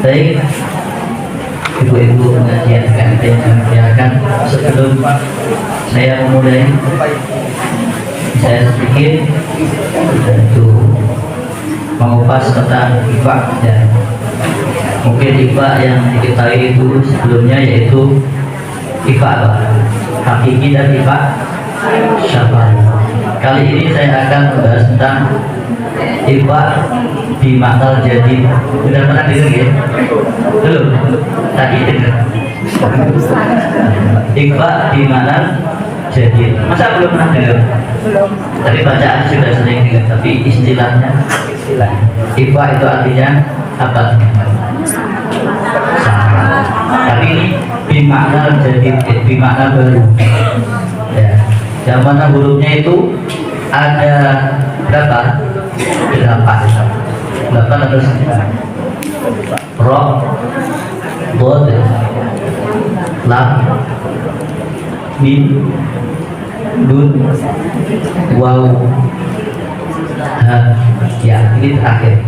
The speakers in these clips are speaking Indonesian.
Baik, ibu-ibu pengajian KMT yang kami muliakan, sebelum saya memulai, saya sedikit untuk mengupas tentang IFA dan mungkin IFA yang diketahui itu sebelumnya yaitu IFA hakiki dan IFA syafari. Kali ini saya akan membahas tentang IFA di makna jadi. Sudah pernah dengar ya? Belum? Tadi dengar. IFA di makna jadi. Masa belum pernah dengar? Belum. Tapi bacaan sudah sering dengar. Tapi istilahnya IFA itu artinya apa? Sama. Tapi ini di makna jadi, di makna baru. Ya. Yang mana hurufnya itu ada berapa? 8 atau 9. Ro, bod, lam, mim, nun, waw, ha. Ya, ini terakhir.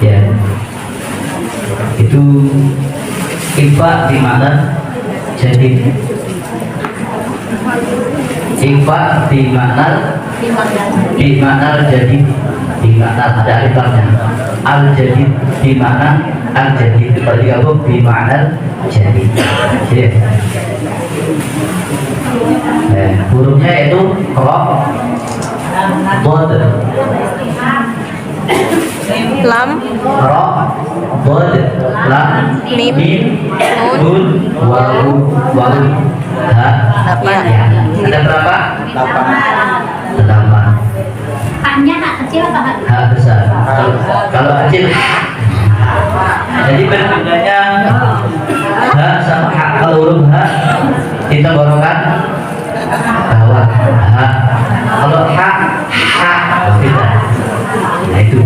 Ya, itu IFA di mana jadi. IFA di mana jadi, di mana ada alifnya. Al jadi di mana al jadi seperti apa di mana jadi. Hurufnya itu ro, bod, lam, ro, bod, lam, mim, nun, waw, ha. Ya. Ada berapa? 8. Haknya hak kecil apa hak? Hak besar. Kalau kecil, jadi bedanya hak sama hak. Kalau huruf hak kita borongkan bawah hak. Kalau hak beda. Nah itu.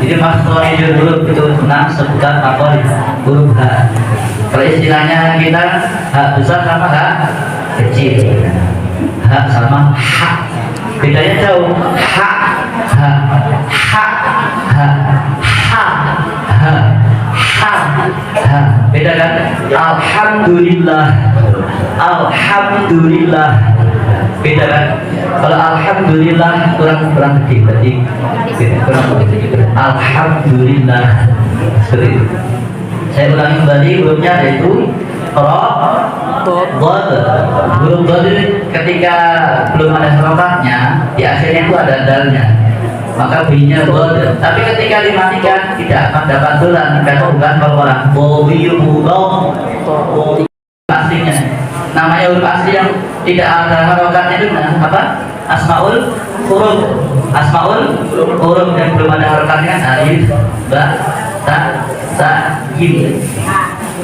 Jadi maksudnya huruf itu sebutan apa? Huruf hak. Kalau istilahnya kita hak besar sama hak kecil. Hak sama hak. Bedanya jauh. Hak, hak, hak, hak, hak, hak, hak, hak. Beda kan? Alhamdulillah, alhamdulillah. Beda kan? Kalau alhamdulillah kurang kecil, berarti kurang kecil. Alhamdulillah. Seperti itu. Saya ulangi kembali hurufnya yaitu ro, bod. Huruf bod ketika belum ada harokatnya di akhirnya itu ada dalnya, maka bunyinya bod. Tapi ketika dimatikan tidak akan dapat tulang karena bukan orang bobiubong aslinya. Namanya huruf asli yang tidak ada harokatnya itu apa? Asmaul huruf. Asmaul huruf yang belum ada harokatnya alif, ba, ta, jim.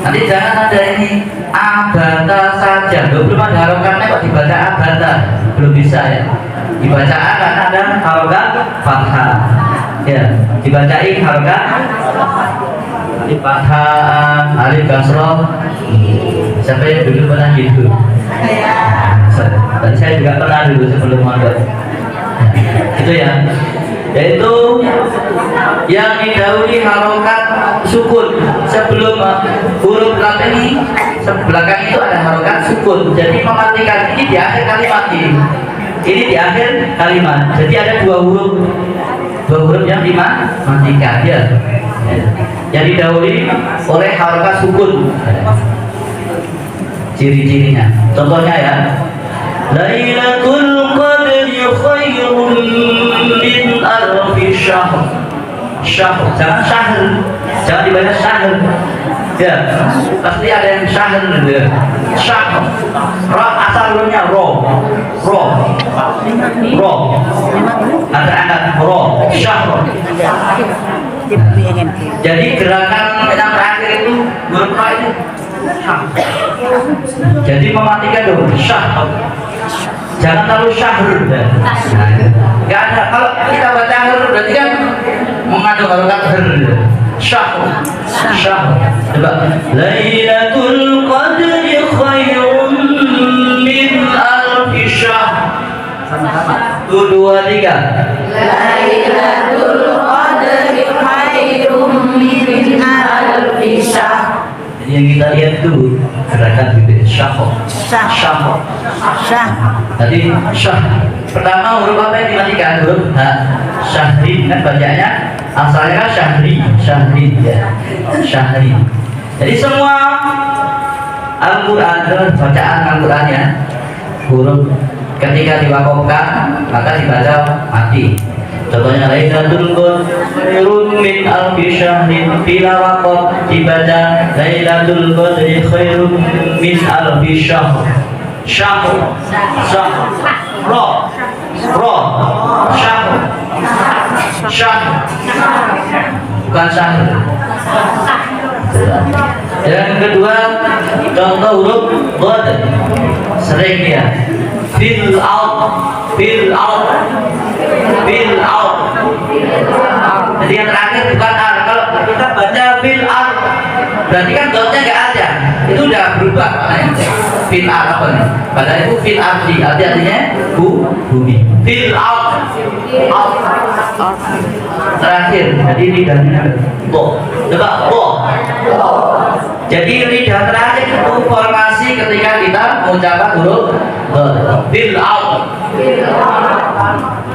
Nanti jangan ada ini abata saja, belum ada harokatnya kok dibaca abata, belum bisa ya. Dibaca a karena ada harokat fathah. Ya, dibacain harokat alif fathah, alif kasroh. Siapa yang dulu pernah gitu? Dan saya juga pernah dulu sebelum mondok. Itu ya. Yaitu yang didahului harokat sukun sebelum huruf lam ini belakang itu ada harokat sukun. Jadi mematikan ini di akhir kalimat ini di akhir kalimat. Jadi ada dua huruf yang dimatikan ya. Yang didahului oleh harokat sukun. Ciri-cirinya, contohnya ya, Lailatul Qadri khairun min alfi syahr. Syahr, jangan syahr, jangan dibaca syahr. Ya, pasti ada yang syahr gitu. Syahr, ro asalnya ro. Ada angkat ro, syahr. Jadi gerakan yang terakhir itu huruf ro itu. Jadi mematikan dulu syah. Jangan terlalu syahr. Enggak ada. Kalau kita baca huruf berarti kan mengandung harokat her. Syah. Coba. Lailatul Qadri khairun min alfi syahr. Sama-sama. 1, 2, 3. Lailatul Qadri khairum min gerakan bibir syah. Syah. Syah. Syah. Tadi syah. Pertama huruf apa yang dimatikan? Huruf H. Syahri kan bacanya asalnya kan syahri, syahri ya. Syahri. Jadi semua Al-Quran, bacaan Al-Qurannya huruf ketika diwakafkan maka dibaca mati. Contohnya Lailatul Qadri min alfi syahrin, bila waqaf dibaca Lailatul Qadri khairun min alfi syahr. Syahr, syahr, roh, roh, syahr, syahr, bukan syahr. Yang kedua, contoh huruf qad, sering ya. Fil out, fil out, fil out. Jadi yang terakhir bukan ar. Kalau kita baca fil out, berarti kan dotnya nggak ada. Itu udah berubah maknanya. Fil out apa nih? Padahal itu fil ardi, artinya bumi. Fil out, out. Terakhir, jadi lidahnya bo. Coba bo. Jadi lidah terakhir itu formasi ketika kita mengucapkan huruf fil out.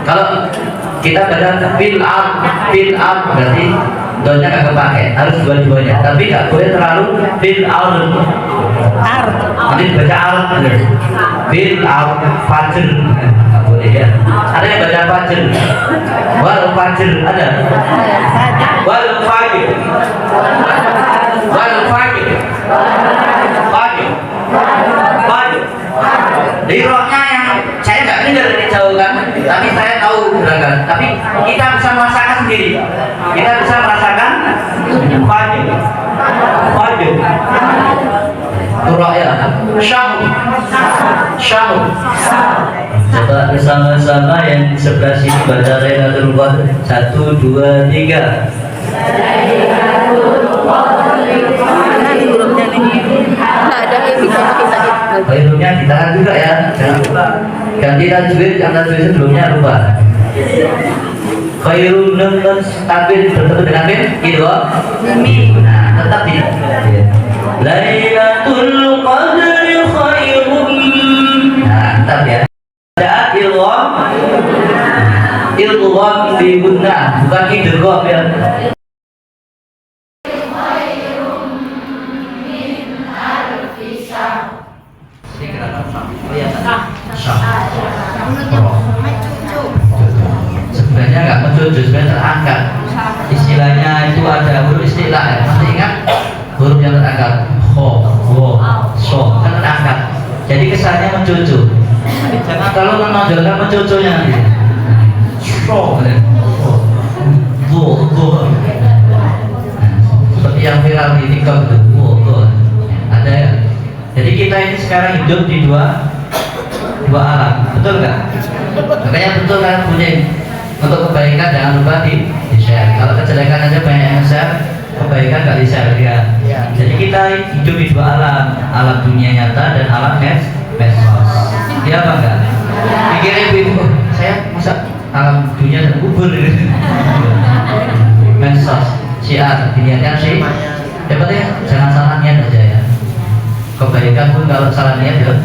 Kalau kita baca fil out berarti doanya nggak kepake, harus dua-duanya. Tapi nggak boleh terlalu fil out. Nanti baca out, fil out fajr nggak boleh ya. Ada yang baca fajr, wal fajr ada, wal fajr, wal fajr, fajr, fajr. Di rohnya yang saya nggak dengar dari jauh kan, tapi saya tahu gerakan. Tapi kita bisa merasakan sendiri. Kita bisa merasakan fajr, fajr. Roh ya, syah, syah. Coba bersama-sama yang di sebelah sini baca Lailatul Qadr. 1, 2, 3. Hurufnya ditahan juga ya, jangan lupa. Ganti tajwid, yang tajwid sebelumnya lupa. Khairun dan takbir bertemu dengan bin itu. Nah, tetap di. Lailatul Qadri khairun. Nah, tetap ya. Ada ilham di guna, bukan idgham ya. Sebenarnya nggak mencucu, sebenarnya terangkat. Istilahnya itu ada huruf istilah ya. Masih ingat huruf yang terangkat? Ho, wo, so, kan terangkat. Jadi kesannya mencucu. Jangan kalau menonjolkan mencucunya nanti. So, wo, wo. Seperti yang viral di TikTok itu, wo, wo. Ada ya. Jadi kita ini sekarang hidup di dua alam, betul nggak? Makanya betul kan punya untuk kebaikan jangan lupa di share. Kalau kejelekan aja banyak yang share, kebaikan nggak di share ya. Jadi kita hidup di dua alam dunia nyata dan alam medsos. Iya apa enggak? Pikirin ibu, saya masa alam dunia dan kubur medsos, syiar, diniatkan sih. Dapat ya, jangan salah niat aja ya. Kebaikan pun kalau salah niat ya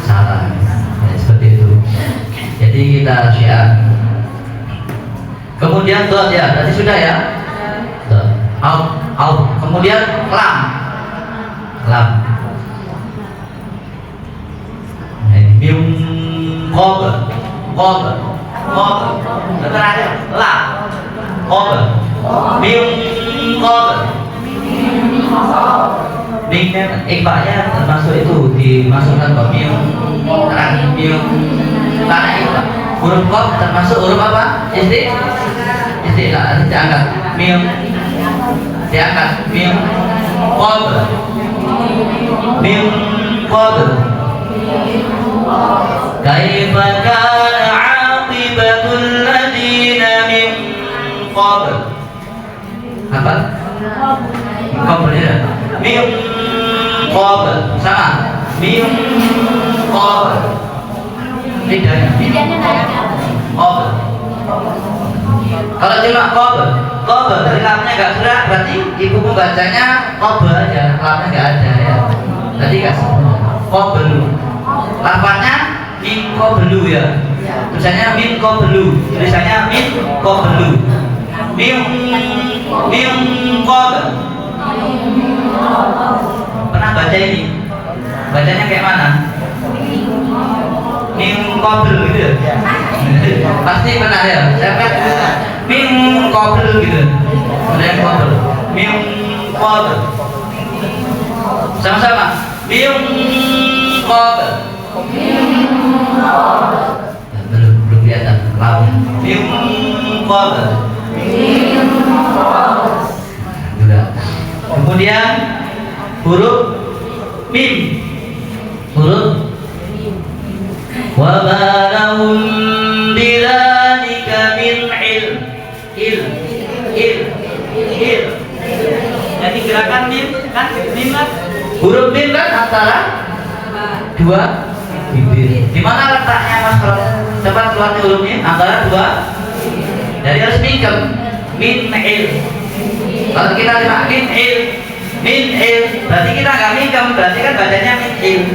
salah ya, seperti itu. Jadi kita syiar. Kemudian dot ya, tadi sudah ya. Dot. Out. Kemudian lam. Mium qob. Terakhir lam. Qob. Mium qob. Dengan ikhfa'nya termasuk itu dimasukkan ke mium terakhir mium karena itu huruf qaf termasuk huruf apa? Istilah diangkat mium diangkat mium qad kaifa kana 'aqibatul ladina min qabl apa? Qabl ya min qabl sama min qabl lidahnya qabl. Kalau cuma qabl dari lamnya nggak gerak berarti ibu membacanya qabl aja, lamnya nggak ada ya. Tadi kan qablu. Lafadznya min qablu ya. Tulisannya min qablu. Tulisannya min qablu. Min qabl. Pernah baca ini? Bacanya kayak mana? Min qabl gitu ya? Pasti pernah ya? Saya kan min qabl gitu. Ada yang qabl. Min qabl. Sama-sama. Min qabl. Belum kelihatan lawan. Min qabl. Sudah. Kemudian huruf mim. Huruf wa barahum bidzalika min il. Jadi gerakan mim kan mim kan huruf mim kan antara dua bibir. Di mana letaknya Mas Bro? Coba keluar huruf mim antara dua. Jadi harus mingkem min il. Kalau kita lihat min il, berarti kita nggak mingkem, berarti kan bacanya min il.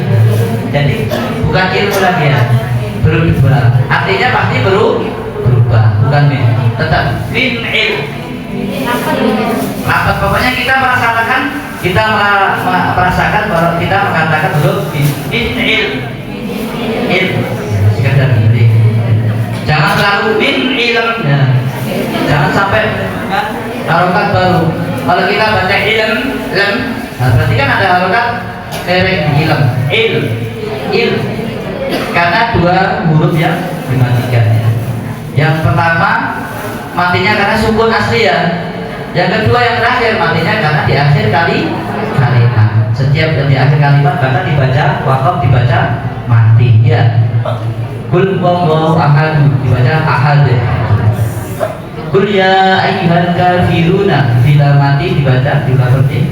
Jadi bukan ilmu lagi ya, berubah. Artinya pasti berubah, bukan min. Tetap min il. Apa pokoknya kita merasakan bahwa kita mengatakan huruf min il. Sekadar ini. Jangan terlalu min ilm. Ya. Jangan sampai harokat baru. Kalau kita baca ilm, berarti kan ada harokat kerek ilm, il. Karena dua huruf yang dimatikan. Yang pertama matinya karena sukun asli ya. Yang kedua yang terakhir matinya karena di akhir kalimat. Setiap di akhir kalimat bahkan dibaca wakaf dibaca mati ya. Kul huwallahu ahad dibaca ahad. Kul ya ayyuhal kafiruna bila mati dibaca seperti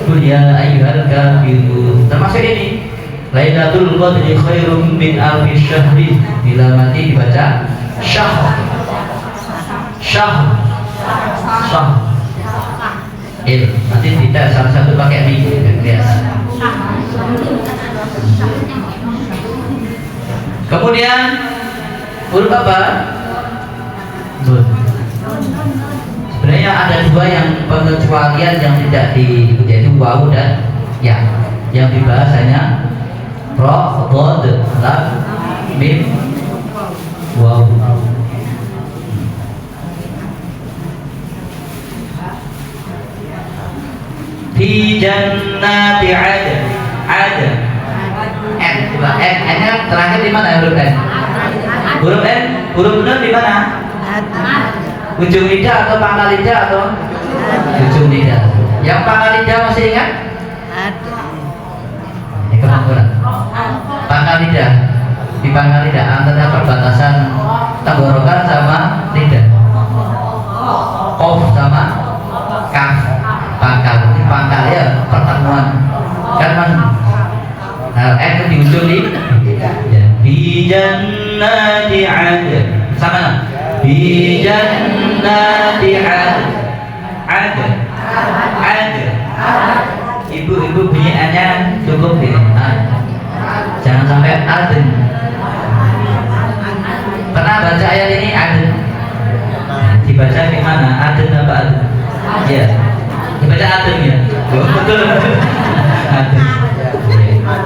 kul ya ayyuhal kafirun. Termasuk ini Lailatul Qadri khairum min alfi syahri bila mati dibaca syahr. Nanti tidak salah satu pakai mi biasa. Kemudian huruf apa? Sebenarnya ada dua yang pengecualian yang tidak diikuti yaitu wawu dan ya. Yang dibahas hanya ra, dhad, lam, mim, wawu. Fi jannati adn. N nya terakhir di mana huruf N? Huruf N, huruf benar di mana? Ujung lidah atau pangkal lidah atau ujung lidah? Yang pangkal lidah masih ingat? Ini kemampuan. Pangkal lidah, di pangkal lidah antara perbatasan tenggorokan sama lidah. Qaf sama kaf. Pangkal, ini pangkal ya pertemuan. Kan man? Nah, N di ujung lidah. Bi jannati adn. Sama. Bi jannati adn. Ibu bunyiannya cukup ya. Jangan sampai adn. Pernah baca ayat ini adn? Dibaca gimana? Adn apa adn? Ya. Dibaca adn ya. Betul. Adn.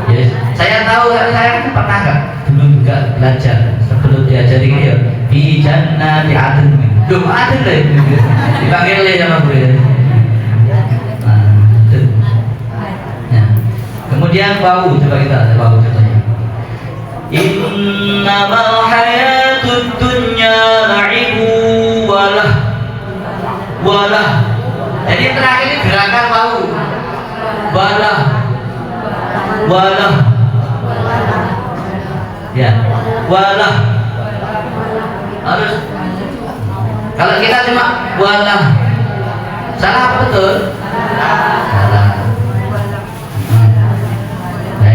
Yes. Saya tahu, saya pernah nggak dulu juga belajar sebelum diajari ini ya di jannah di adn. Duh adn deh, dipanggil oleh sama gue. Nah, kemudian wawu, coba kita ada wawu contohnya. Innamal hayatud dunya la'ibu walah. Jadi terakhir ini gerakan wawu. Walah. Ya, walah. Harus. Kalau kita cuma walah, salah apa betul? Salah. Nah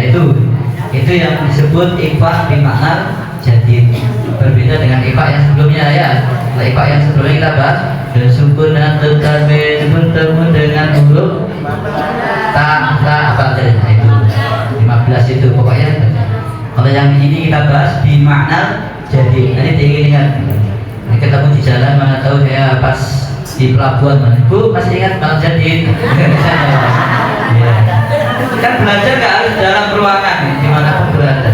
itu yang disebut ifa bimakna jadid. Berbeda dengan ifa yang sebelumnya ya. Kalau ifa yang sebelumnya kita bahas dan sukun dan tertabin bertemu dengan huruf ta situ pokoknya. Kalau yang ini kita bahas di makna jadi. Nanti diingat. Ini ketemu di jalan, mana tahu saya pas di pelabuhan, mana Bu masih ingat Bang Jadid? Ya. Kan belajar nggak harus dalam ruangan, dimana pun berada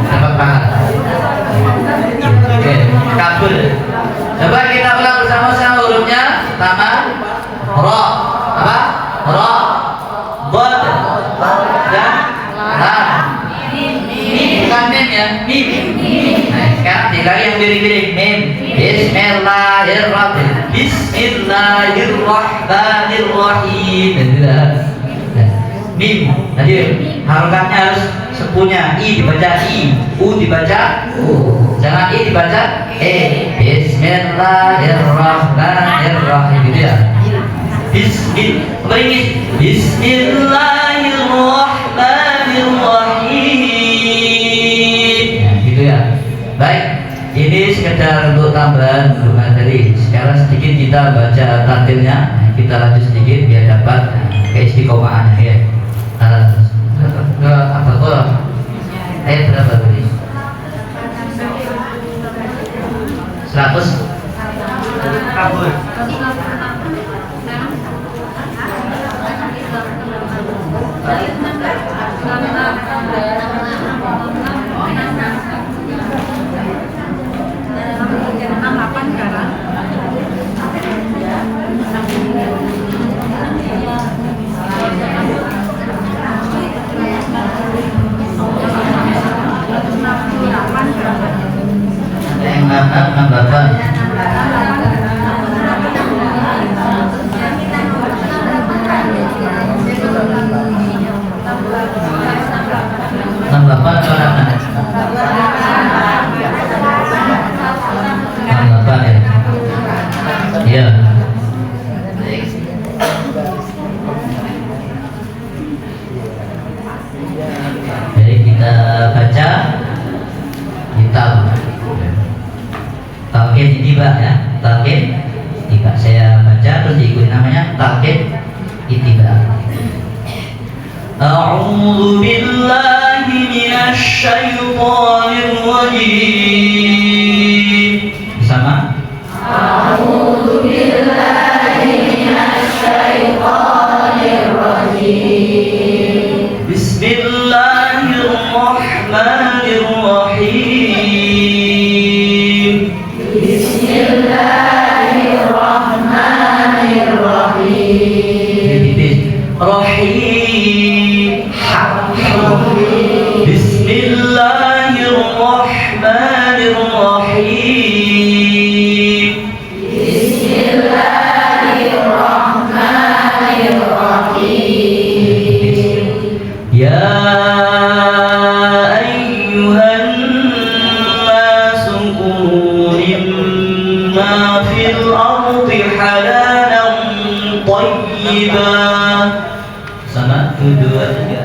dapat pahala. Oke, kabul. Coba kita ulang bersama-sama hurufnya. Pertama, ro, apa? Ro, bod, dan lam. Bukan mim ya, mim. Nah, sekarang dikali yang miring-miring, mim. Bismillahirrahmanirrahim. Bismillahirrahmanirrahim. Mim. Tadi harokatnya harus sepunya. I dibaca I, U dibaca U. Jangan I dibaca E. Bismillahirrahmanirrahim. Gitu ya. Bismillahirrahmanirrahim. Gitu ya. Baik. Ini sekedar untuk tambahan untuk materi. Sekarang sedikit kita baca tartilnya. Kita lanjut sedikit biar dapat keistiqomahan ya. Apa kok? Ayat berapa tadi? 100 kabur. Yang 68 ya. Iya. Jadi kita baca kitab talqin itiba ya, talqin itiba. Saya baca terus diikuti namanya talqin itiba. A'udzu billahi minasy syaithanir rajim. Bersama. A'udzu billahi minasy syaithanir rajim. Bismillahirrahmanirrahim. Bismillahirrahmanirrahim. Rahim. Bismillahirrahmanirrahim. Bismillahirrahmanirrahim. Ya ayyuhan nasu kulu mimma fil ardi halalan thayyiban. Sama 1, 2, 3.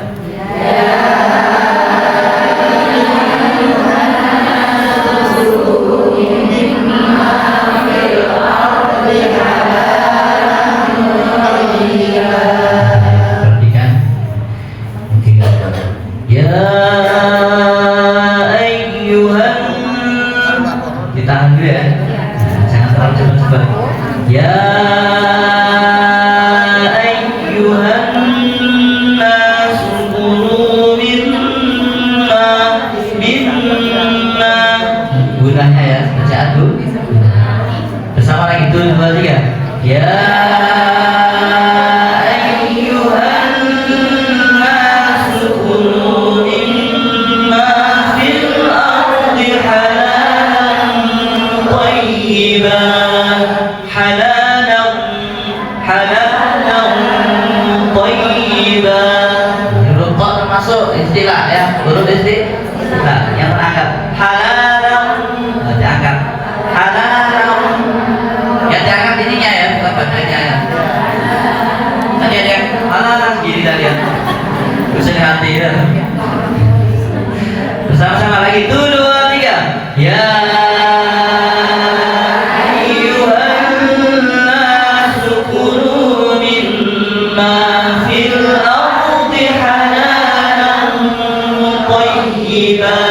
Ditahan dulu ya. Jangan terlalu cepat-cepat. Ya ayyuhan nasu kulu mimma gunanya ya, bacaan dulu. Bersama lagi 1, 2, 3. Ya istilah ya, huruf istilah yang terangkat halalan diangkat, halalan yang diangkat ininya ya, bukan badannya ya. Tadi ada yang halalan gini tadi ya, bisa hati ya. Bersama-sama lagi 1, 2, 3. Ya قريبا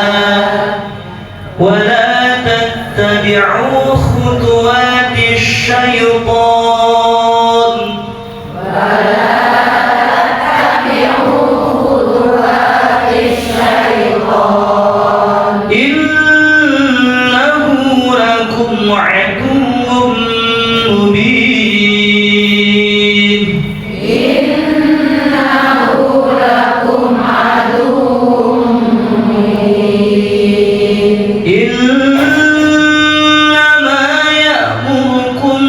ولا تتبعوا خطوات الشيطان إنه لكم عدو مبين إنما يأمركم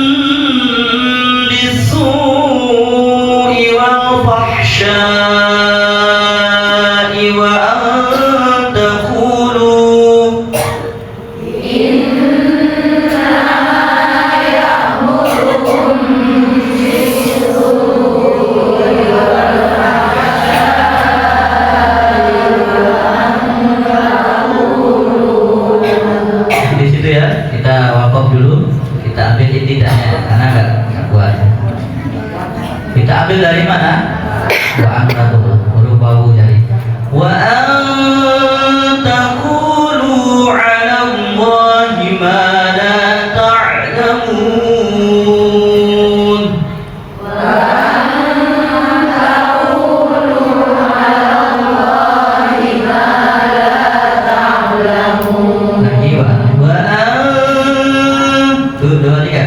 بالسوء والفحشاء وأن تقولوا di situ ya, kita wakaf dulu, kita ambil intidanya karena nggak kuat. Kita ambil dari mana? Wa antaqulu, huruf wawu dari wa antaqulu 'ala Allahi ma la ta'lamun. Lagi wa tuh dua tiga.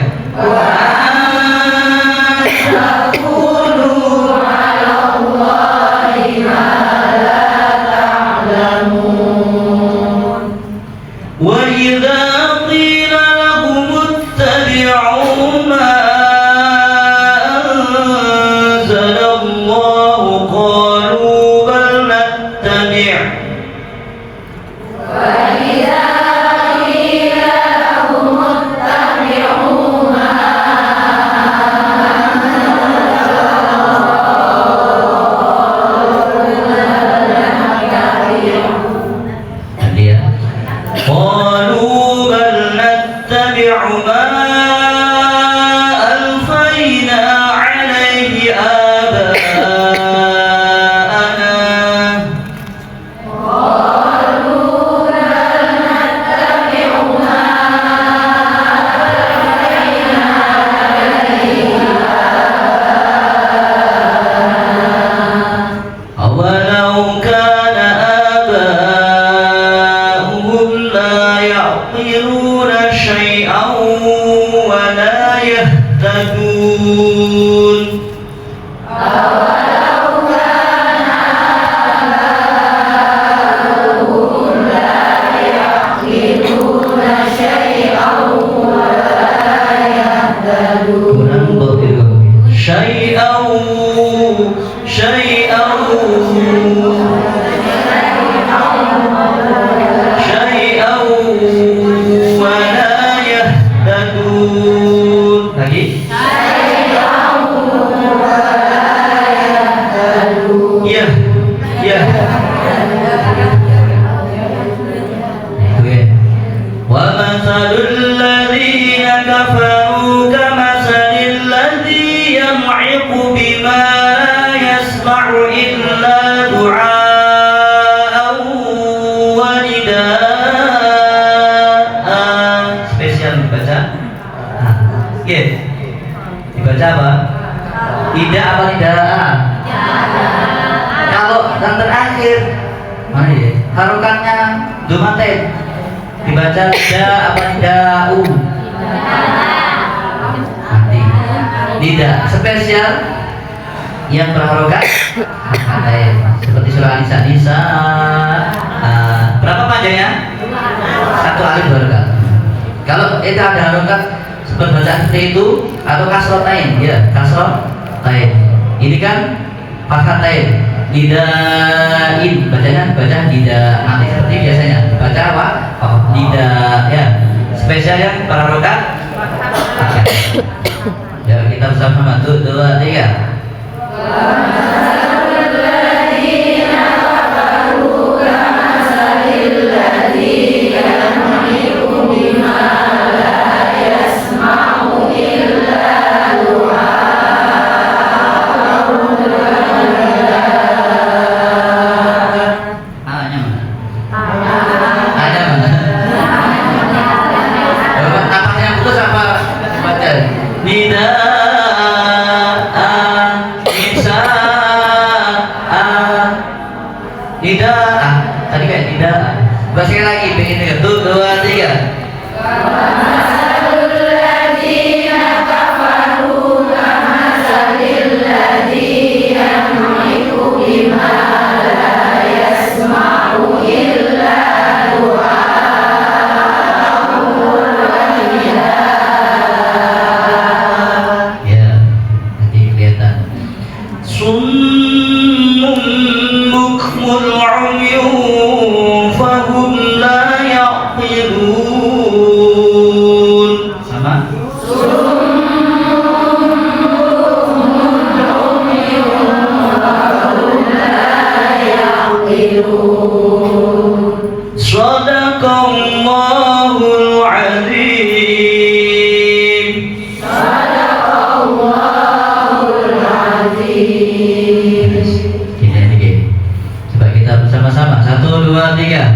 وَإِذَا قِيلَ لَهُمُ اتَّبِعُوا مَا أَنزَلَ اللَّهُ قَالُوا بَلْ نَتَّبِعُ قالوا بل نتبع ما ألفينا عليه آباءنا أولو كان آباؤهم لا يعقلون شيئا ولا يهتدون شيئا شيئا شيئا ولا يهتدون lagi ya ya ومثل الذين كفروا كمثل الذي ينعق بما لا يسمع إلا دعاء ونداء. Spesial dibaca. Ya, dibaca apa? Tidak apa tidak? Kalau yang terakhir, mana ya? Harokatnya domaten. Dibaca tidak apa tidak? Nanti tidak spesial yang berharokat seperti surah An-Nisa. Berapa panjangnya? Satu alif dua harokat. Kalau itu ada harokat seperti bacaan seperti itu atau kasrotain, ya kasrotain. Ini kan fathahtain. Lidain bacanya baca tidak nanti seperti biasanya baca apa? Oh, tidak ya spesial yang berharokat. Ya kita bersama 1, 2, 3. Tidak. Tadi kayak tidak. Coba sekali lagi, pengen dengar. 1, 2, 3. Ya, nanti kelihatan. Summun bukmun umyun fahum la yaqilun. Sama? Sadaqallahul azim. Ini. Coba kita bersama-sama. 1, 2, 3.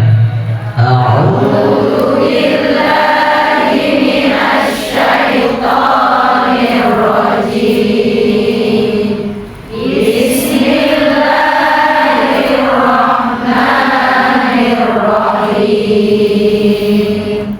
A'udzu billahi minasy syaithanir rajim. Bismillahirrahmanirrahim.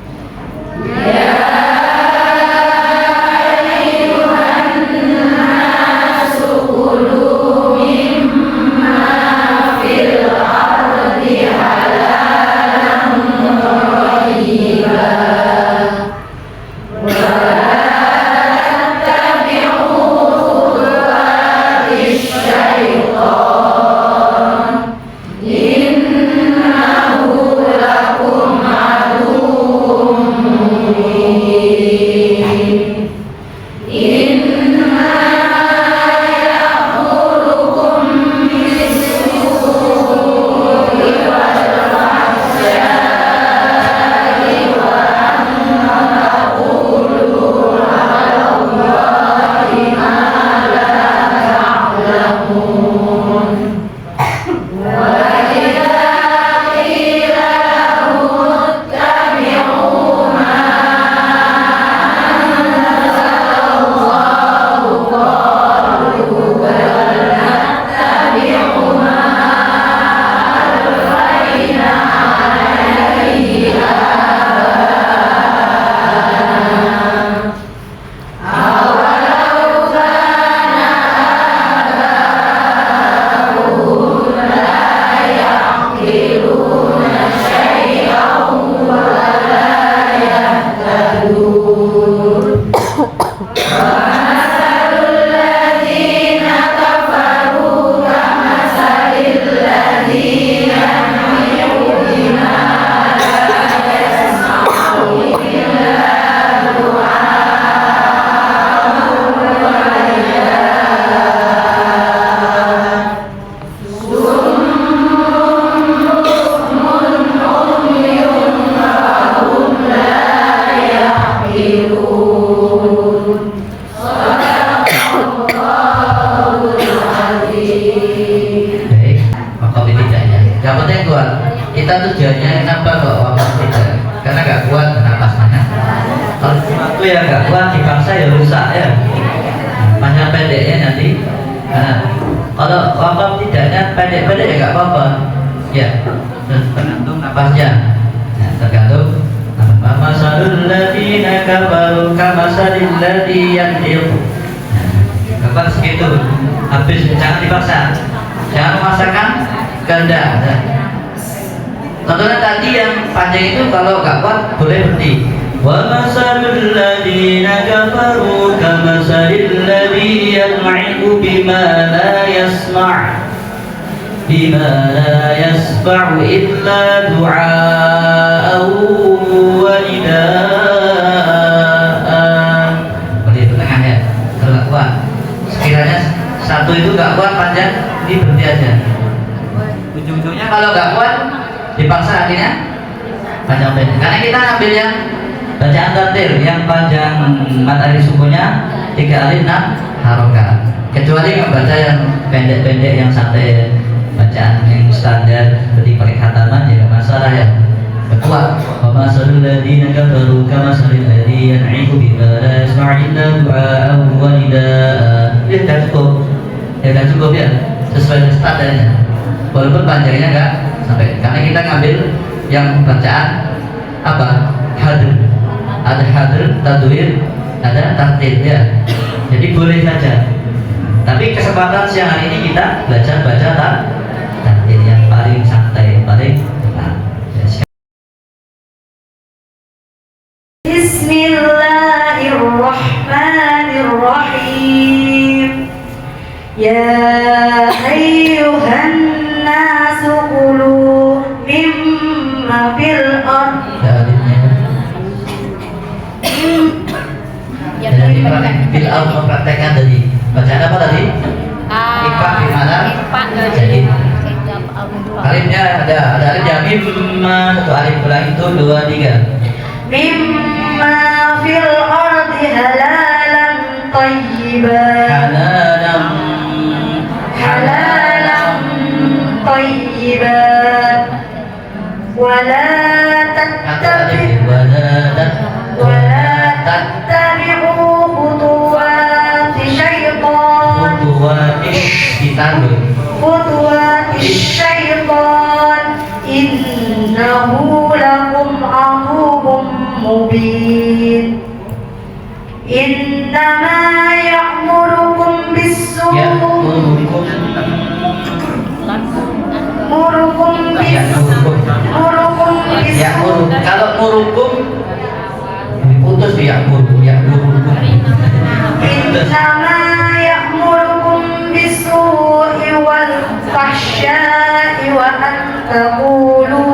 Kita tujuannya kenapa kok wakaf tidak? Karena gak kuat napasnya. Kalau sesuatu yang gak kuat dipaksa ya rusak ya. Panjang pendeknya nanti. Nah, kalau wakaf tidaknya pendek-pendek ya gak apa-apa. Ya, tergantung napasnya. Nah, tergantung. Masalul ladina kafaru kamasalil ladzi yantiqu. Kapan segitu? Habis, jangan dipaksa. Jangan memaksakan kehendak. Contohnya tadi yang panjang itu kalau nggak kuat boleh berhenti. Wa masalul ladina kafaru kamasalil ladzi yan'iqu bima la yasma' illa du'a'an wa nidaan. Boleh tengah ya. Kalau nggak kuat, sekiranya satu itu nggak kuat panjang, ini berhenti aja. Ujung-ujungnya kalau nggak kuat dipaksa akhirnya panjang pendek. Karena kita ambil yang bacaan tartil yang panjang matahari sukunya 3 alif 6 harokat. Kecuali nggak baca yang pendek-pendek yang santai, bacaan yang standar seperti pakai khataman ya masalah ya. Kuat. Wa masalul ladzina kafaru kamasalil ladzi yan'iqu bima la yasma'u illa du'a'an wa nidaan. Ya cukup. Ya cukup ya. Sesuai standarnya. walaupun panjangnya nggak sampai, karena kita ngambil yang bacaan apa, hadir, ada hadir, tadwir, ada tartil ya, jadi boleh saja. Tapi kesempatan siang hari ini kita baca tartil yang paling santai, yang paling tenang. Bismillahirrahmanirrahim. Ya ayyuhan nasu kulu mimma fil ard. Jadi fil ard mempraktekkan tadi. Bacaan apa tadi? Ipak di mana? Jadi alifnya ada alif ya, mimma, satu alif ulang itu 2 3. Mimma fil ardi halalan tayyiban. Halalan tayyiban. Wala tattabi'u khutuwati syaitan. Khutuwati syaitan. Innahu lakum aduwwun mubin. Innama ya'murukum bis-su'i. Kalau murukum diputus ya'murukum. Innama ya'murukum bis-su'i wal fahsya'i wa an taqulu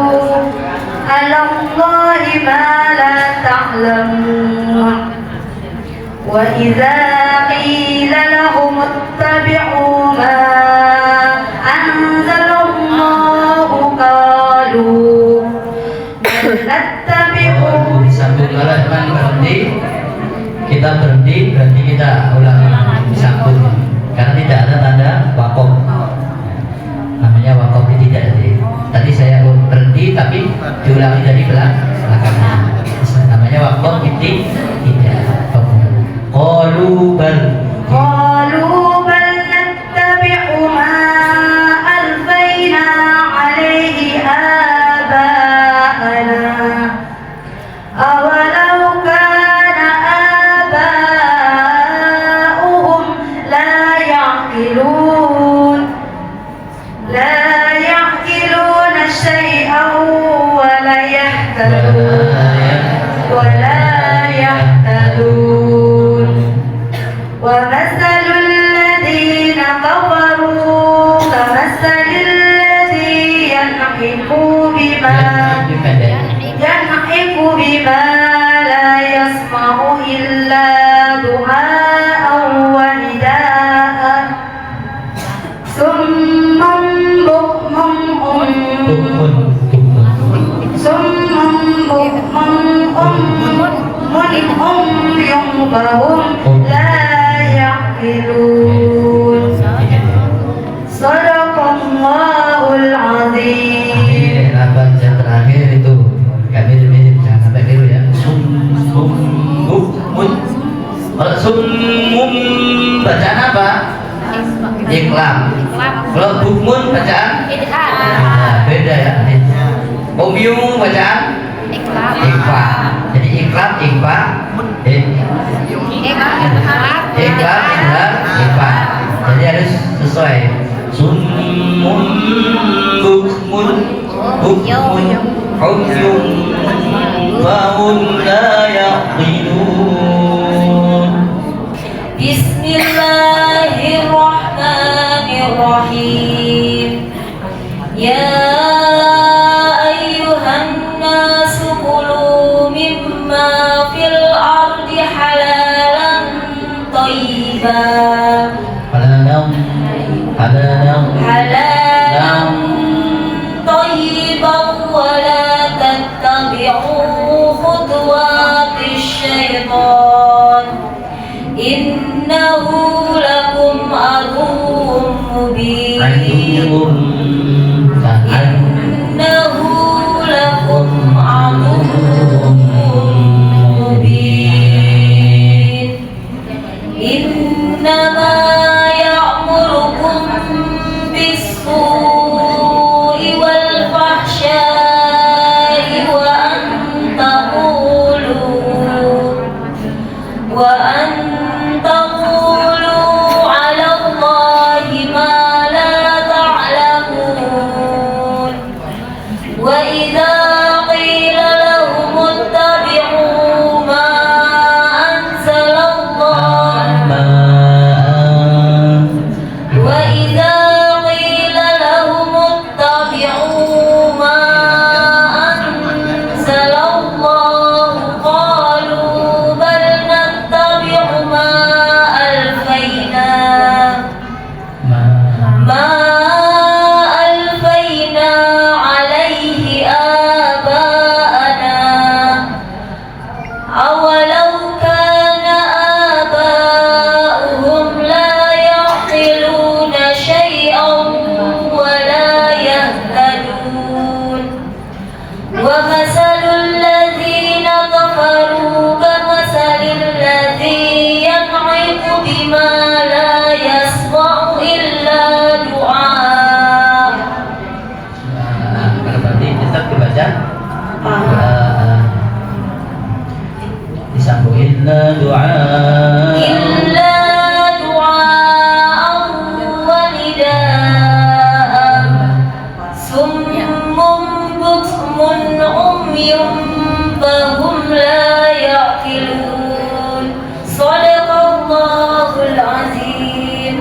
'ala Allahi ma la ta'lamun. Wa idza qila lahum ittabi'u ma anzalallahu qalu bal nattabi'u. Disambung kalau teman berhenti, kita berhenti kita ulangi disambung, karena tidak ada tanda wakof, namanya wakof tidak ada. Tadi saya berhenti tapi diulangi dari belakangnya, namanya wakof tidak. Qalu bal nattabi'u ma alfayna 'alaihi aba'ana awalau kana aba'uhum la ya'qiluna shay'an wa la yahtadun. ومثل الذين كفروا كمثل الذي ينعق بما لا يسمع إلا دعاء ونداء صم بكم فهم لا يعقلون. Sadaqallahul azim. Rapat yang terakhir itu kami mirip, jangan sampai keliru ya. Kalau summun bacaan apa? Iqlam. Kalau bukmun bacaan? Beda ya. Umyu bacaan? Iqfa. Jadi iqlam, iqfa, iqlam, iqfa. Jadi harus sesuai. Summun, bukmun, umyun, fahum la yaqilun. Bismillahirrahmanirrahim. Ya ayyuhan nasu kulu mimma fil ardi halalan thayyiban. Halalan thayyiban wa la tattabi'u khutuwatis syaitan. Innahu lakum aduwwun mubin. Innahu lakum aduwwun mubin. Innama ya'murukum bis-su'i وإذا قيل لهم اتبعوا ما أنزل الله وإذا قيل لهم اتبعوا ما أنزل الله قالوا بل نتبع ما ألفينا عليه آباءنا أولو كان آباؤهم لا يعقلون شيئا ولا يهتدون ومثل الذين كفروا كمثل الذي ينعق بما لا يسمع إلا دعاء. Kalau berarti kita dibaca disambung illa doa إلا دعاء ونداء صم بكم عمي فهم لا يعقلون صدق الله العظيم.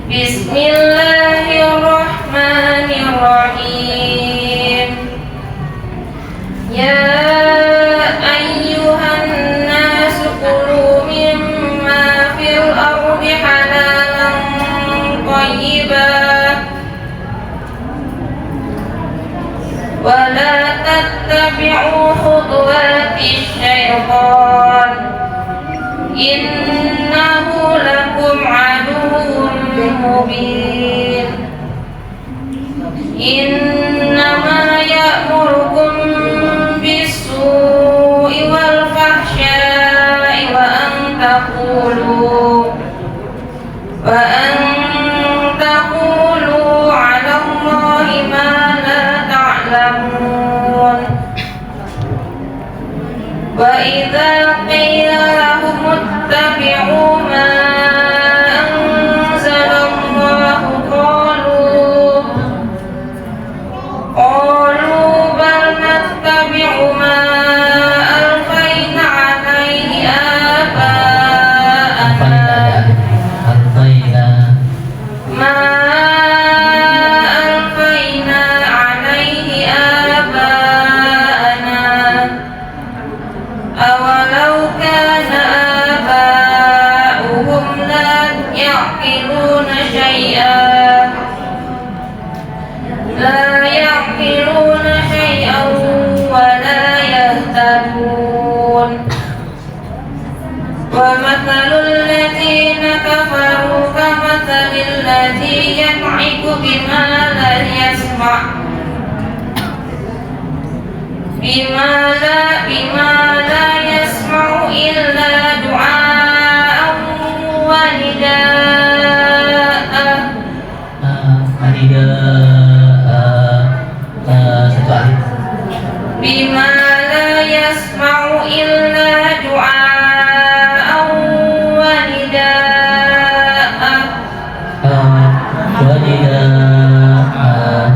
بسم الله الرحمن الرحيم. يا أيها الناس كلوا مما في الأرض حلالا طيبا ولا تتبعوا خطوات الشيطان إنه لكم عدو مبين. إنما يأمركم بالسوء والفحشاء وأن تقولوا على الله ما لا تعلمون. وإذا قيل لهم اتبعوا ما أنزل الله قالوا بل نتبع ما ألفينا عليه آباءنا ما ألفينا عليه آباءنا أولو كان آباؤهم لا يعقلون شيئا ولا يهتدون ومثل الذين كفروا كمثل الذي ينعق بما لا يسمع إلا دعاء ونداء. satu alif بما لا يسمع إلا دعاء ونداء.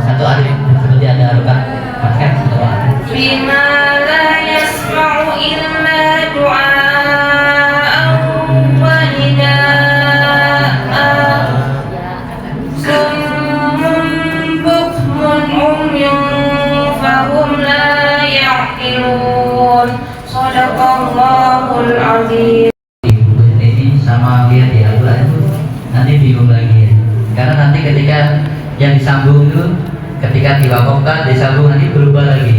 satu alif seperti ada luka makan satu alif بما لا يسمع إلا دعاء ونداء صم بكم عمي فهم لا يعقلون صدق الله العظيم. ini sama lihat ya Al-Quran itu nanti bingung lagi ya. Karena nanti ketika yang disambung itu ketika diwakafkan disambung nanti berubah lagi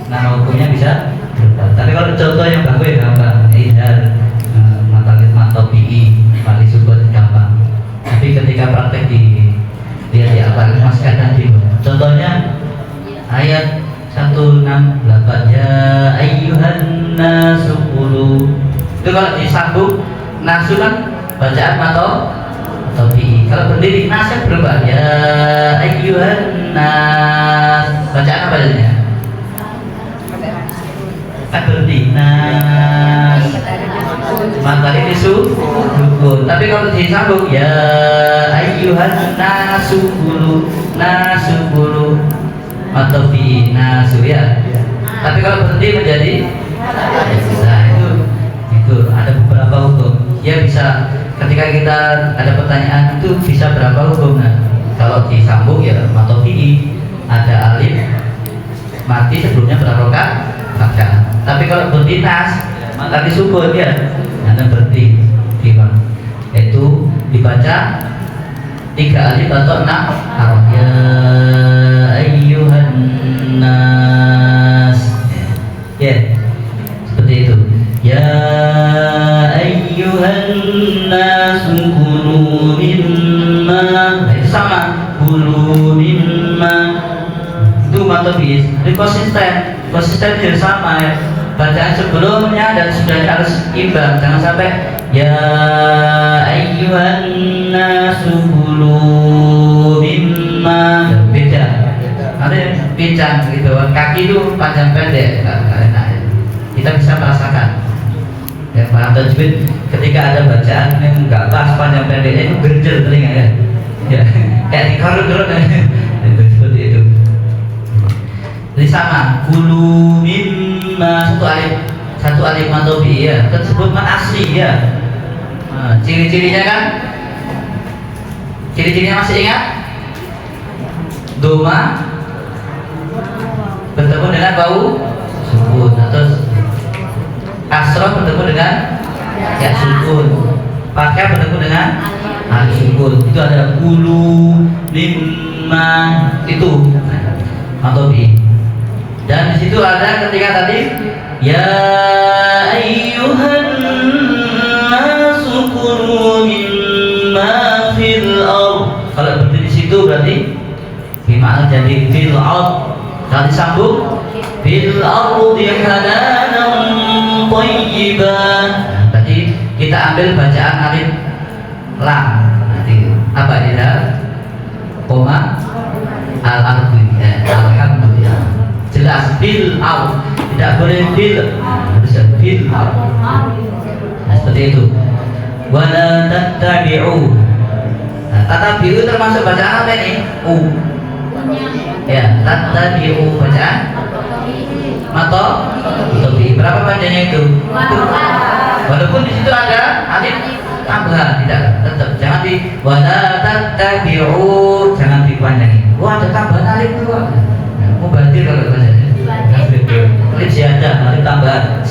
nama hukumnya bisa berubah. Tapi kalau contoh yang bagus ya gampang idhar matangit matopi paling subut gampang. Tapi ketika praktek di lihat ya Al-Quran mas kadang bingung. Contohnya ayat 168 ya ayyuhan nasu qulu. Itu kalau disambung nasu kan bacaan atau fi. Kalau berdiri nasab berubah ya ayyuhan nas. Bacaan apa jadinya? Tak berdiri nas. Maka ini sukun. Tapi kalau disambung ya ayyuhan nasu qulu matobi nasu ya. Tapi kalau berhenti menjadi nah itu ada beberapa hukum. Ya bisa ketika kita ada pertanyaan itu bisa berapa hukum. Nah, kalau disambung ya matobi ada alif mati sebelumnya berapa rakaat. Tapi kalau berhenti nas maka disukun ya. Anda berhenti gimana? Itu dibaca 3 alif atau 6 harf. Ya ayyuhan nas. Ya. Seperti itu. Ya ayyuhan nas kulu mimma. Nah, itu sama. Kulu mimma. Itu matobis. Ini konsisten juga sama ya. Bacaan sebelumnya dan sudahnya harus imbang. Jangan sampai ya ayyuhan nasu kulu mimma. Beda. Nanti pincang gitu. Kaki itu panjang pendek. Nah, kita bisa merasakan. Ya, paham tajwid ketika ada bacaan yang enggak pas panjang pendeknya itu gerjel telinga ya. Ya, kayak dikorut-korut itu seperti itu. Jadi sama kulu mimma satu alif matobi ya tersebut asli ya. Nah, ciri-cirinya kan? Ciri-cirinya masih ingat? Doma bertemu dengan bau sukun atau kasroh bertemu dengan ya sukun, pakai bertemu dengan alif sukun. Itu ada kulu mimma itu matobi. Dan di situ ada ketika tadi ya ayyuhan nasu kulu mimma fil ard. Kalau berdiri di situ berarti gimana jadi fil ard. Kalau disambung fil ardi halalan thayyiban. Tadi kita ambil bacaan alif lam. Nanti apa dia? Koma al ardi alhamdulillah. Jelas bil out, tidak boleh bil, bisa bil out. Nah, seperti itu. Wala tattabi'u. Nah, tattabi'u termasuk bacaan apa ini? U. Ya, tattabi'u bacaan matobi. Berapa panjangnya itu? Walaupun di situ ada alif tambahan, tidak tetap jangan di wala tattabi'u, jangan dipanjangin. Wah, ada tambahan alif itu. Mubadir kalau bahasanya. Alif siada, alif tambahan.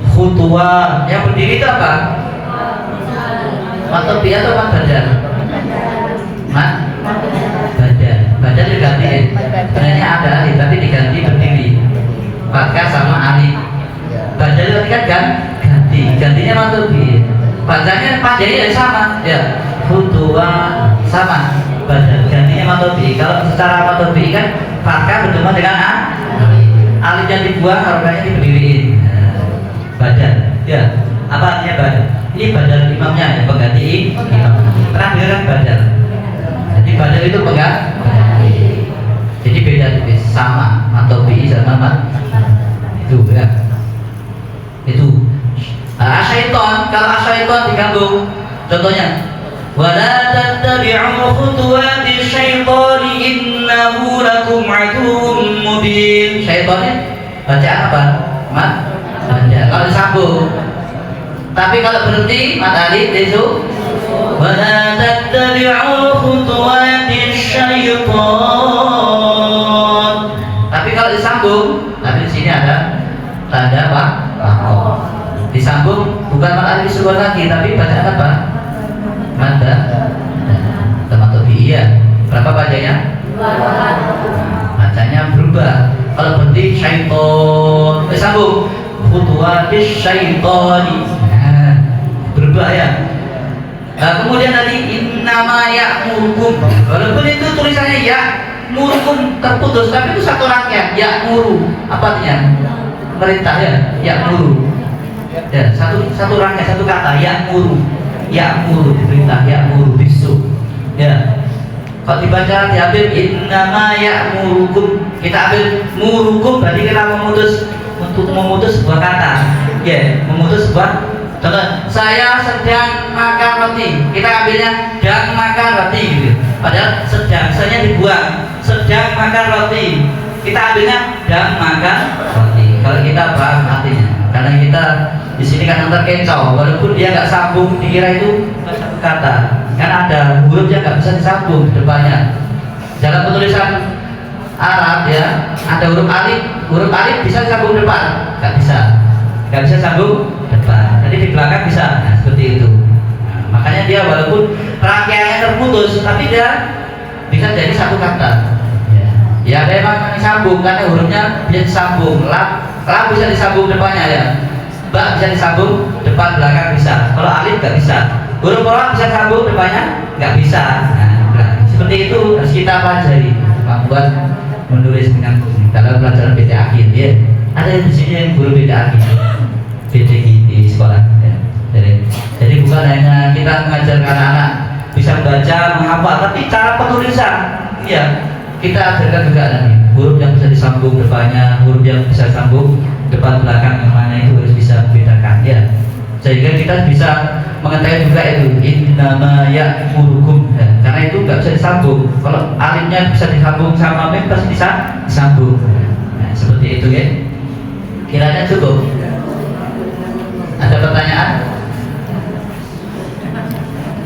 Khutwa. Yang berdiri itu apa? Matobi atau badan? Badan. Badan diganti. Sebenarnya ada alif tapi diganti berdiri. Fathah sama alif. Badan itu kan ganti. Gantinya matobi. Bacanya panjangnya sama. Ya. Khutwa sama. Badan gantinya matobi. Kalau secara matobi kan fathah bertemu dengan alif yang dibuang harokatnya diberdiriin. Badan ya apa artinya badan? Ini badan imamnya yang pengganti imam. Pernah dengar kan badan? Jadi badan itu pengganti. Jadi beda tipis sama matobi sama itu ya. Itu asyaiton. Kalau asyaiton digabung contohnya wala tattabi'u khutuwati syaitani innahu lakum aduwwum mubin. Syaitannya bacaan apa? Baca. Kalau disambung. Tapi kalau berhenti mad alif itu wala tattabi'u khutuwati syaitan. Tapi kalau disambung, tapi di sini ada tanda apa? Disambung bukan mad alif subuh lagi tapi bacaan apa? Mada tematobi iya. Berapa bacanya? Bacanya berubah. Kalau berhenti syaiton disambung khutuwatis syaitoni. Nah, berubah ya. Nah, kemudian tadi innama ya'murukum. Walaupun itu tulisannya ya'murukum terputus tapi itu satu rangkaian ya'muru. Apa artinya? Perintah ya, ya'muru. Ya, satu rangkaian satu kata ya'muru. Ya'muru diperintah, ya'muru bisu. Ya. Kalau dibaca diambil innama ya'murukum, kita ambil murukum berarti kita memutus sebuah kata. Ya, memutus sebuah contoh, saya sedang makan roti. Kita ambilnya sedang makan roti gitu. Padahal sedang, saya dibuang. makan roti. Kita ambilnya sedang makan roti. Kalau kita paham artinya, karena kita di sini kan antar kencau, walaupun dia nggak sambung, dikira itu satu kata. Kan ada huruf yang nggak bisa disambung di depannya. Dalam penulisan Arab ya, ada huruf alif bisa sambung depan, nggak bisa sambung depan. Jadi di belakang bisa, nah, seperti itu. Nah, makanya dia walaupun rangkaiannya terputus, tapi dia bisa jadi satu kata. Ya memang disambung karena hurufnya bisa disambung. Lam bisa disambung depannya ya. Ba bisa disambung depan belakang bisa. Kalau alif nggak bisa. Huruf ra bisa disambung depannya nggak bisa. Nah, seperti itu harus kita pelajari. Buat menulis dengan dalam pelajaran BT akhir ya. Ada di sini yang guru BT akhir, BT di sekolah. Ya. Jadi bukan hanya kita mengajarkan anak bisa baca, menghafal, tapi cara penulisan, ya kita ajarkan juga nanti huruf yang bisa disambung depannya, huruf yang bisa sambung depan belakang yang mana itu harus bisa membedakan ya. Sehingga kita bisa mengetahui juga itu innama ya'murukum ya. Karena itu nggak bisa disambung. Kalau alifnya bisa disambung sama mim pasti bisa disambung. Nah, seperti itu ya. Kiranya cukup. Ada pertanyaan?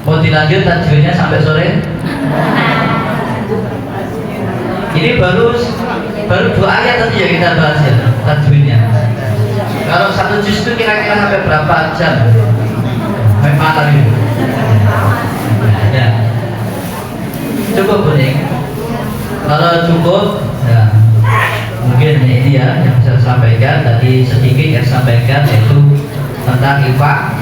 Mau dilanjut tajwidnya sampai sore? Ini baru 2 ayat tadi ya kita bahas ya tajwidnya. Kalau 1 juz itu kira-kira sampai berapa jam? Memang tadi. Ya. Cukup kuning. Kalau cukup, ya mungkin ini ya yang bisa saya sampaikan tadi sedikit yang saya sampaikan yaitu tentang infak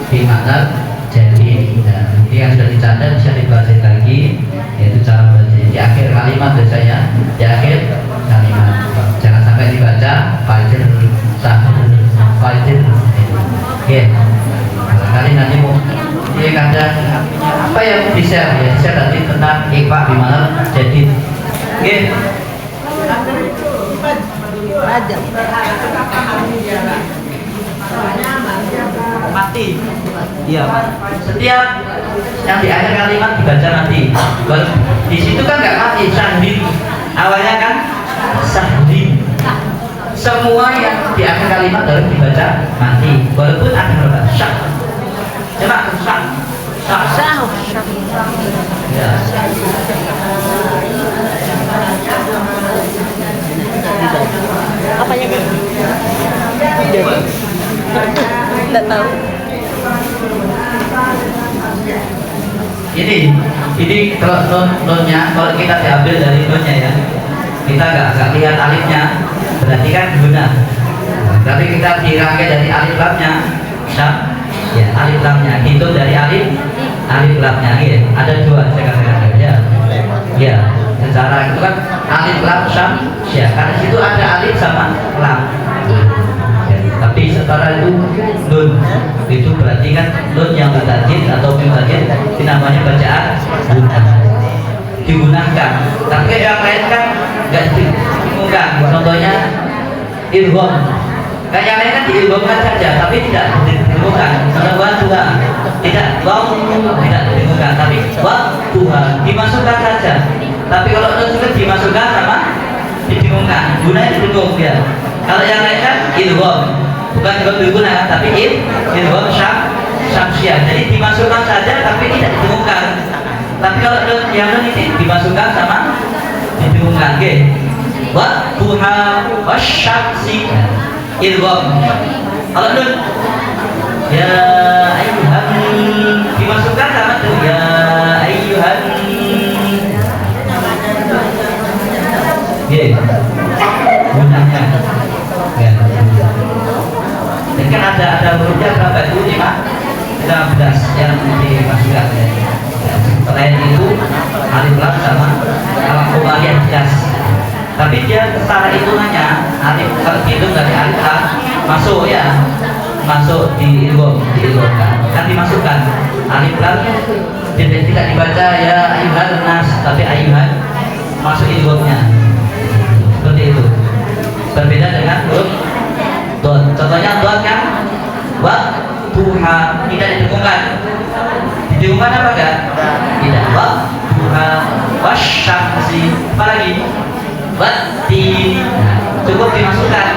di makna jadi. Nah, ini yang sudah dicatat bisa dibahas lagi yaitu cara baca di akhir kalimat biasanya di akhir kalimat jangan sampai dibaca fajr sahur fajr oke kali nanti mau ini kadang apa yang bisa ya saya tadi tentang infak di mana jadi oke mati iya setiap yang di akhir kalimat dibaca mati di situ kan nggak mati sahri awalnya kan sahri semua yang di akhir kalimat harus dibaca mati walaupun ada berapa syah coba syah ya apanya kan? Tidak tahu. Ini kalau nonnya kalau kita diambil dari nonnya ya kita nggak lihat alifnya berarti kan guna. Tapi kita dirangkai dari alif lamnya syah ya alif lamnya hitung dari alif lamnya ya ada 2 saya katakan ya secara itu kan alif lam syah ya karena situ ada alif sama lam ya, tapi secara itu nun itu berarti kan nun yang mutajid atau mutajid itu namanya bacaan digunakan tapi yang lain kan nggak digunakan contohnya ilham kan yang lain kan diilhamkan saja tapi tidak digunakan contohnya Tuhan tidak tidak digunakan tapi Tuhan dimasukkan saja tapi kalau nun juga dimasukkan sama dibingungkan gunanya dibingung ya kalau yang lain kan ilham bukan juga digunakan tapi ilham syamsiah jadi dimasukkan saja tapi tidak dibingungkan tapi kalau yang nun ini dimasukkan sama dibingungkan oke wa duha wasyamsi ilham kalau nun ya ayyuhan dimasukkan sama tuh ya ayyuhan gunanya ya. Dan kan ada hurufnya berapa itu 15 yang dimasukkan ya. Selain itu alif lam sama alam kumaliyah jas tapi dia secara hitungannya alif kalau dihitung dari alif lam masuk ya masuk kan dimasukkan alif lam tidak dibaca ya ayuhan nas tapi ayuhan masuk ilmunya seperti itu berbeda dengan huruf dot contohnya dot kan wa duha tidak didengungkan apa enggak tidak wa duha wasyamsi apa lagi Wati. Nah, cukup dimasukkan.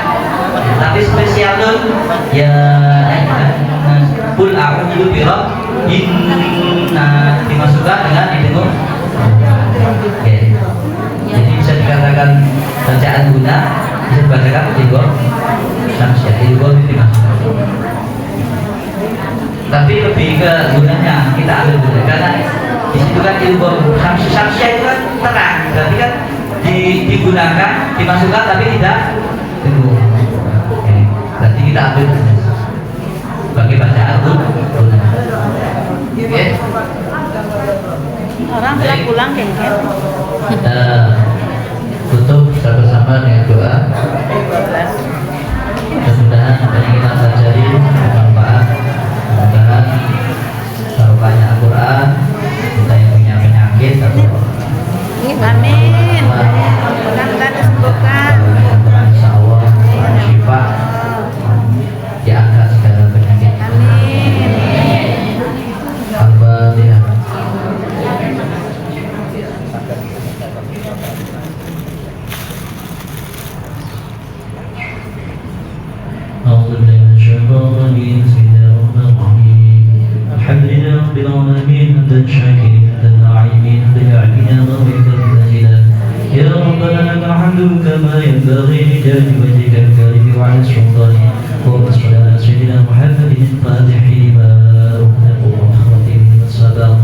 Tapi spesial tuh ya Qul a'udzu birabbin. Nah, dimasukkan dengan itu. Oke. Jadi bisa dikatakan bacaan guna, bisa dibacakan juga samsia, juga dimasukkan. Tapi lebih ke gunanya kita ambil dulu karena di situ kan ilmu samsia itu kan terang, berarti kan digunakan, dimasukkan tapi tidak tunggu. Oke, berarti kita ambil sebagai bacaan guna. Oke. Orang bilang pulang jengkel. Kita tutup bersama dengan doa. Mudah-mudahan apa yang kita pelajari bermanfaat. Mudah-mudahan barokahnya Al-Quran, kita yang punya penyakit atau Amin. Mudah-mudahan disembuhkan. Insya Allah syifa diangkat segala penyakit. Amin. Al-Fatihah. أعوذ بالله من الشيطان الرجيم بسم الله الرحمن الرحيم الحمد لله رب العالمين حمدا شاكرين حمدا ناعمين حمدا لاعبين وغيرك الجلال يا ربنا لك الحمد كما ينبغي لجلال وجهك الكريم وعلى سلطانه وصل على سيدنا محمد الفاتح لما أغلق والخاتم لما سبق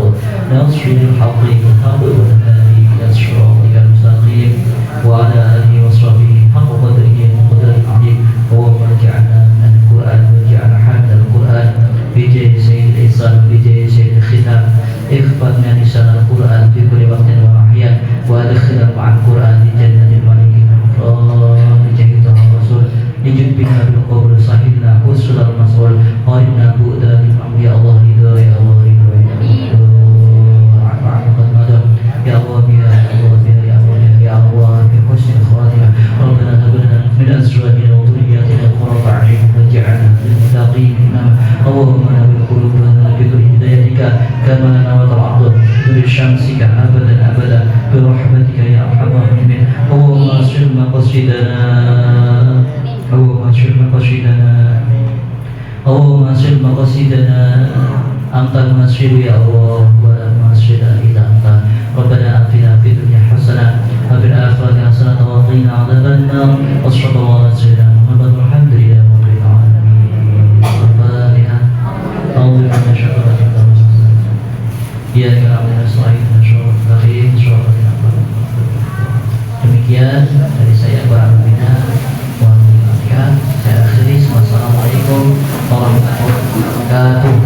ناصر الحق بالحق والهادي إلى صراطك المستقيم وعلى آله وصحبه حق قدره وقدر العظيم اللهم اجعلنا من القرآن واجعل حامل القرآن بجاه سيد الإنسان بجاه سيد الختام اخفضنا لسان القرآن في كل وقت وأحيان وادخلنا مع القرآن لجنة الملك المغفران بجاه طه الرسول نجد بنا بالقبر صحيحنا وسل المسؤول قائمنا بؤدا بالأمر يا الله رضا يا الله رضا يا الله عن قد مدى يا الله يا الله يا الله يا الله بحسن الخاتمة ربنا هب لنا من أزواجنا وذرياتنا قرة أعين واجعلنا للمتقين إماما اللهم نور قلوبنا بنور هدايتك كما نورت الأرض بنور شمسك أبدا أبدا برحمتك يا أرحم الراحمين اللهم أسر مقاصدنا اللهم أسر مقاصدنا اللهم أسر مقاصدنا أنت المسير يا الله ولا مسير إلا أنت ربنا آتنا في الدنيا حسنة وفي الآخرة حسنة وقنا عذاب النار وصلى الله على سيدنا محمد والحمد لله رب العالمين. الفاتحة. أعوذ بالله من الشيطان الرجيم. إياك نعبد ونستعين اهدنا الصراط المستقيم صراط الذين أنعمت عليهم. Demikian dari saya Pak Amina. Saya akhiri. Wassalamualaikum warahmatullahi wabarakatuh.